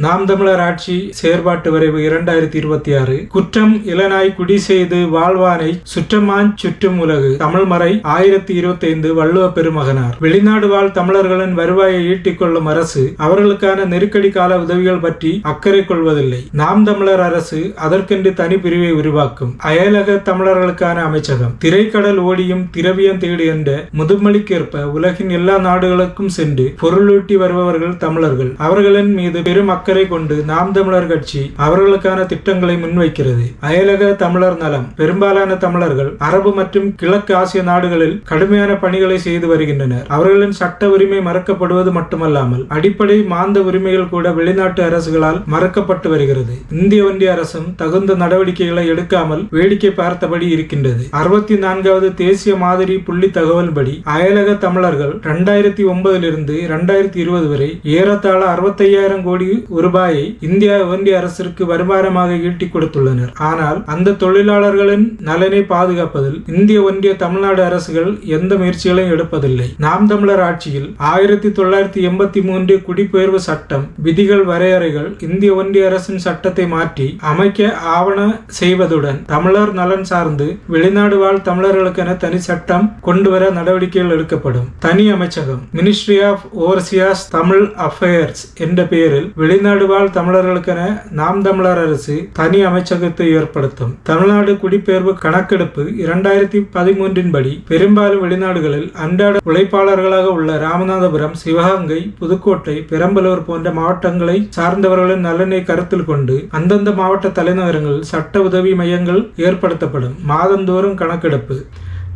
நாம் தமிழர் ஆட்சி செயற்பாட்டு வரைவு 2026. குற்றம் இளனாய் குடி செய்து வாழ்வானை சுற்றமாஞ் சுற்றும் உலகு. தமிழ்மறை 1025. வள்ளுவ பெருமகனார். வெளிநாடு வாழ் தமிழர்களின் வருவாயை ஈட்டிக் கொள்ளும் அரசு அவர்களுக்கான நெருக்கடி கால உதவிகள் பற்றி அக்கறை கொள்வதில்லை. நாம் தமிழர் அரசு அதற்கென்று தனி பிரிவை உருவாக்கும். அயலக தமிழர்களுக்கான அமைச்சகம். திரைக்கடல் ஓடியும் திரவியம் தேடு என்ற முதுமொழிக்கேற்ப உலகின் எல்லா நாடுகளுக்கும் சென்று பொருளூட்டி வருபவர்கள் தமிழர்கள். அவர்களின் மீது பெரும் அக்கறை கொண்டு நாம் தமிழர் கட்சி அவர்களுக்கான திட்டங்களை முன்வைக்கிறது. அயலக தமிழர் நலம். பெரும்பாலான தமிழர்கள் அரபு மற்றும் கிழக்கு ஆசிய நாடுகளில் கடுமையான பணிகளை செய்து வருகின்றனர். அவர்களின் சட்ட உரிமை மறக்கப்படுவது மட்டுமல்லாமல் அடிப்படை மாந்த உரிமைகள் கூட வெளிநாட்டு அரசுகளால் மறக்கப்பட்டு வருகிறது. இந்திய ஒன்றிய அரசும் தகுந்த நடவடிக்கைகளை எடுக்காமல் வேடிக்கை பார்த்தபடி இருக்கின்றது. 64வது தேசிய மாதிரி புள்ளி தகவல்படி அயலக தமிழர்கள் 2009 2020 வரை ஏறத்தாழ 65,000 கோடி ரூபாயை இந்திய ஒன்றிய அரசிற்கு வருமானமாக ஈட்டிக் கொடுத்துள்ளனர். ஆனால் அந்த தொழிலாளர்களின் நலனை பாதுகாப்பதில் இந்திய ஒன்றிய தமிழ்நாடு அரசுகள் எந்த முயற்சிகளையும் எடுப்பதில்லை. நாம் தமிழர் ஆட்சியில் 1983 குடிபெயர்வு சட்டம் விதிகள் வரையறைகள் இந்திய ஒன்றிய அரசின் சட்டத்தை மாற்றி அமைக்க ஆவண செய்வதுடன் தமிழர் நலன் சார்ந்து வெளிநாடு வாழ் தமிழர்களுக்கென தனி சட்டம் கொண்டுவர நடவடிக்கைகள் எடுக்கப்படும். தனி அமைச்சகம். மினிஸ்ட்ரி ஆஃப் ஓவர்சியாஸ் தமிழ் அஃபேர்ஸ் என்ற பெயரில் வெளிநாடு வாழ் தமிழர்களுக்கென நாம் தமிழர் அரசு தனி அமைச்சகத்தை ஏற்படுத்தும். தமிழ்நாடு குடிபெயர்வு கணக்கெடுப்பு 2013 படி பெரும்பாலும் வெளிநாடுகளில் அன்றாட உழைப்பாளர்களாக உள்ள ராமநாதபுரம், சிவகங்கை, புதுக்கோட்டை, பெரம்பலூர் போன்ற மாவட்டங்களை சார்ந்தவர்களின் நலனை கருத்தில் கொண்டு அந்தந்த மாவட்ட தலைநகரங்களில் சட்ட உதவி மையங்கள் ஏற்படுத்தப்படும். மாதந்தோறும் கணக்கெடுப்பு.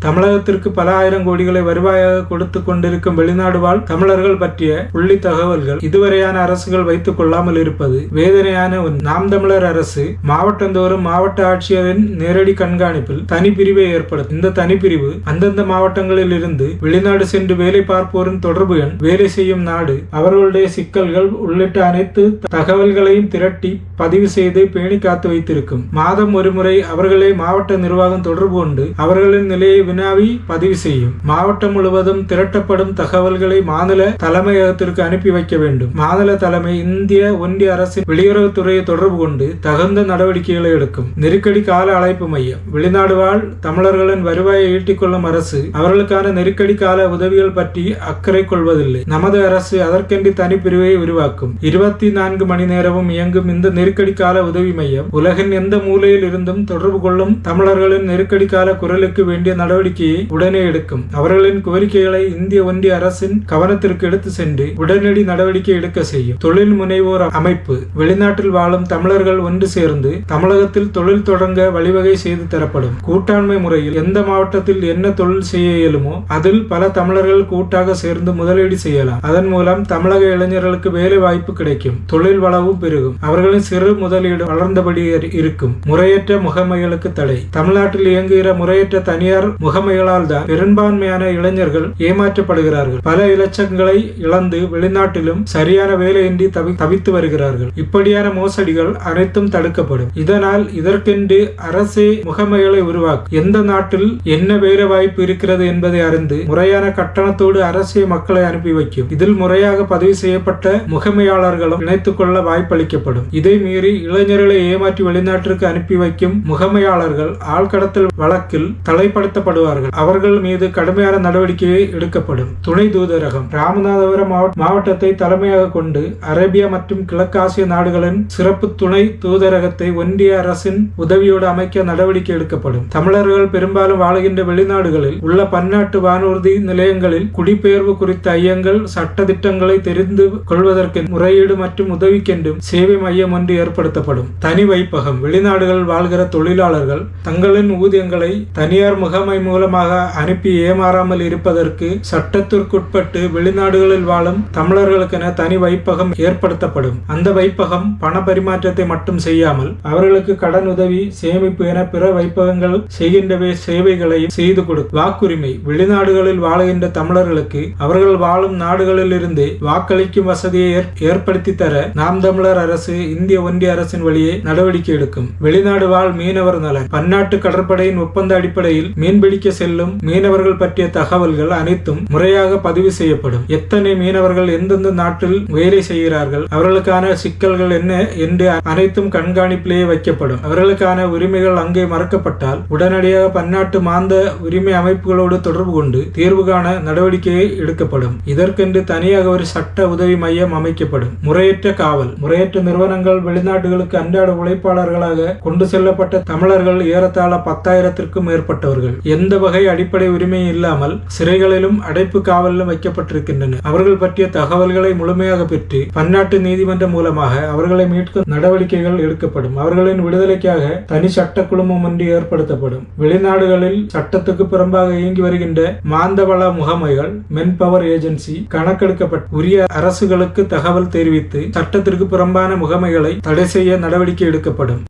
தமிழகத்திற்கு பல ஆயிரம் கோடிகளை வருவாயாக கொடுத்து கொண்டிருக்கும் வெளிநாடு வாழ் தமிழர்கள் பற்றிய புள்ளி தகவல்கள் இதுவரையான அரசுகள் வைத்துக் கொள்ளாமல் இருப்பது வேதனையான ஒன்று. நாம் தமிழர் அரசு மாவட்டந்தோறும் மாவட்ட ஆட்சியரின் நேரடி கண்காணிப்பில் தனிப்பிரிவை ஏற்படுத்தும். இந்த தனிப்பிரிவு அந்தந்த மாவட்டங்களில் இருந்து வெளிநாடு சென்று வேலை பார்ப்போரின் தொடர்பு எண், வேலை செய்யும் நாடு, அவர்களுடைய சிக்கல்கள் உள்ளிட்ட அனைத்து தகவல்களையும் திரட்டி பதிவு செய்து பேணி காத்து வைத்திருக்கும். மாதம் ஒரு முறை அவர்களை மாவட்ட நிர்வாகம் தொடர்பு கொண்டு அவர்களின் நிலையை வினாவி பதிவு செய்யும். மாவட்டம் முழுவதும் திரட்டப்படும் தகவல்களை மாநில தலைமையகத்திற்கு அனுப்பி வைக்க வேண்டும். மாநில தலைமை இந்திய ஒன்றிய அரசின் வெளியுறவுத்துறையை தொடர்பு கொண்டு தகுந்த நடவடிக்கைகளை எடுக்கும். நெருக்கடி கால அழைப்பு மையம். வெளிநாடு வாழ் தமிழர்களின் வருவாயை ஈட்டிக் கொள்ளும் அரசு அவர்களுக்கான நெருக்கடி கால உதவிகள் பற்றி அக்கறை கொள்வதில்லை. நமது அரசு அதற்கென்று தனிப்பிரிவை உருவாக்கும். 24 மணி நேரமும் இயங்கும் இந்த நெருக்கடி கால உதவி மையம் உலகின் எந்த மூலையில் இருந்தும் தொடர்பு கொள்ளும் தமிழர்களின் நெருக்கடி கால குரலுக்கு வேண்டிய நடவடிக்கையை உடனே எடுக்கும். அவர்களின் கோரிக்கைகளை இந்திய ஒன்றிய அரசின் கவனத்திற்கு எடுத்து சென்று உடனடி நடவடிக்கை எடுக்க செய்யும். தொழில் முனைவோர் அமைப்பு. வெளிநாட்டில் வாழும் தமிழர்கள் ஒன்று சேர்ந்து தமிழகத்தில் தொழில் தொடங்க வழிவகை செய்து தரப்படும். கூட்டாண்மை முறையில் எந்த மாவட்டத்தில் என்ன தொழில் செய்ய இயலுமோ அதில் பல தமிழர்கள் கூட்டாக சேர்ந்து முதலீடு செய்யலாம். அதன் மூலம் தமிழக இளைஞர்களுக்கு வேலை வாய்ப்பு கிடைக்கும். தொழில் வளவும் பெருகும். அவர்களின் சிறு முதலீடு வளர்ந்தபடி இருக்கும். முறையற்ற முகமைகளுக்கு தடை. தமிழ்நாட்டில் இயங்குகிற முறையற்ற தனியார் முகமைகளால் தான் பெரும்பான்மையான இளைஞர்கள் ஏமாற்றப்படுகிறார்கள். பல இலட்சங்களை இழந்து வெளிநாட்டிலும் சரியான வேலையின்றி தவித்து வருகிறார்கள். இப்படியான மோசடிகள் அனைத்தும் தடுக்கப்படும். இதனால் இதற்கென்று அரசே முகமைகளை உருவாக்கும். எந்த நாட்டில் என்ன வேலை வாய்ப்பு இருக்கிறது என்பதை அறிந்து முறையான கட்டணத்தோடு அரசே மக்களை அனுப்பி வைக்கும். இதில் முறையாக பதிவு செய்யப்பட்ட முகமையாளர்களும் இணைத்துக் கொள்ள வாய்ப்பளிக்கப்படும். இதை மீறி இளைஞர்களை ஏமாற்றி வெளிநாட்டிற்கு அனுப்பி வைக்கும் முகமையாளர்கள் ஆழ்கடத்தல் வழக்கில் தலைப்படுத்தப்படுவார்கள். அவர்கள் மீது கடுமையான நடவடிக்கையை எடுக்கப்படும். துணை தூதரகம். ராமநாதபுரம் மாவட்டத்தை தலைமையாக கொண்டு அரேபியா மற்றும் கிழக்காசிய நாடுகளின் சிறப்பு துணை தூதரகத்தை ஒன்றிய அரசின் உதவியோடு அமைக்க நடவடிக்கை எடுக்கப்படும். தமிழர்கள் பெரும்பாலும் வாழுகின்ற வெளிநாடுகளில் உள்ள பன்னாட்டு வானூர்தி நிலையங்களில் குடிபெயர்வு குறித்த ஐயங்கள், சட்ட திட்டங்களை தெரிந்து கொள்வதற்கு முறையீடு மற்றும் உதவிக்கென்றும் சேவை மையம் ஒன்று ஏற்படுத்தப்படும். தனி வைப்பகம். வெளிநாடுகளில் வாழ்கிற தொழிலாளர்கள் தங்களின் ஊதியங்களை தனியார் முகமை மூலமாக அனுப்பி ஏமாறாமல் இருப்பதற்கு சட்டத்திற்குட்பட்டு வெளிநாடுகளில் வாழும் தமிழர்களுக்கென தனி வைப்பகம் ஏற்படுத்தப்படும். அந்த வைப்பகம் பண பரிமாற்றத்தை மட்டும் செய்யாமல் அவர்களுக்கு கடன் உதவி, சேமிப்பு என பிற வைப்பகங்கள் செய்கின்ற சேவைகளையும் செய்து கொடுக்கும். வாக்குரிமை. வெளிநாடுகளில் வாழுகின்ற தமிழர்களுக்கு அவர்கள் வாழும் நாடுகளில் இருந்து வாக்களிக்கும் வசதியை ஏற்படுத்தி தர நாம் தமிழர் அரசு இந்திய ஒன்றிய அரசின் வழியே நடவடிக்கை எடுக்கும். வெளிநாடு வாழ் மீனவர் நலன். பன்னாட்டு கடற்படையின் ஒப்பந்த அடிப்படையில் மீன்பிடி மீன்பிடிக்க செல்லும் மீனவர்கள் பற்றிய தகவல்கள் அனைத்தும் முறையாக பதிவு செய்யப்படும். எத்தனை மீனவர்கள் எந்தெந்த நாட்டில் வேலை செய்கிறார்கள், அவர்களுக்கான சிக்கல்கள் என்ன என்று அனைத்தும் கண்காணிப்பிலேயே வைக்கப்படும். அவர்களுக்கான உரிமைகள் அங்கே மறக்கப்பட்டால் உடனடியாக பன்னாட்டு மாந்த உரிமை அமைப்புகளோடு தொடர்பு கொண்டு தீர்வு காண நடவடிக்கை எடுக்கப்படும். இதற்கென்று தனியாக ஒரு சட்ட உதவி மையம் அமைக்கப்படும். முறையற்ற காவல். முறையற்ற நிறுவனங்கள் வெளிநாடுகளுக்கு அன்றாட உழைப்பாளர்களாக கொண்டு செல்லப்பட்ட தமிழர்கள் ஏறத்தாழ 10,000க்கும் மேற்பட்டவர்கள் எந்த வகை அடிப்படை உரிமையும் இல்லாமல் சிறைகளிலும் அடைப்பு காவலிலும் வைக்கப்பட்டிருக்கின்றனர். அவர்கள் பற்றிய தகவல்களை முழுமையாக பெற்று பன்னாட்டு நீதிமன்றம் மூலமாக அவர்களை மீட்கும் நடவடிக்கைகள் எடுக்கப்படும். அவர்களின் விடுதலைக்காக தனி சட்ட குழுமம் ஒன்று ஏற்படுத்தப்படும். வெளிநாடுகளில் சட்டத்துக்கு புறம்பாக இயங்கி வருகின்ற மாந்தவள முகமைகள், மென்பவர் ஏஜென்சி கணக்கெடுக்கப்பட்டு உரிய அரசுகளுக்கு தகவல் தெரிவித்து சட்டத்திற்கு புறம்பான முகமைகளை தடை செய்ய நடவடிக்கை எடுக்கப்படும்.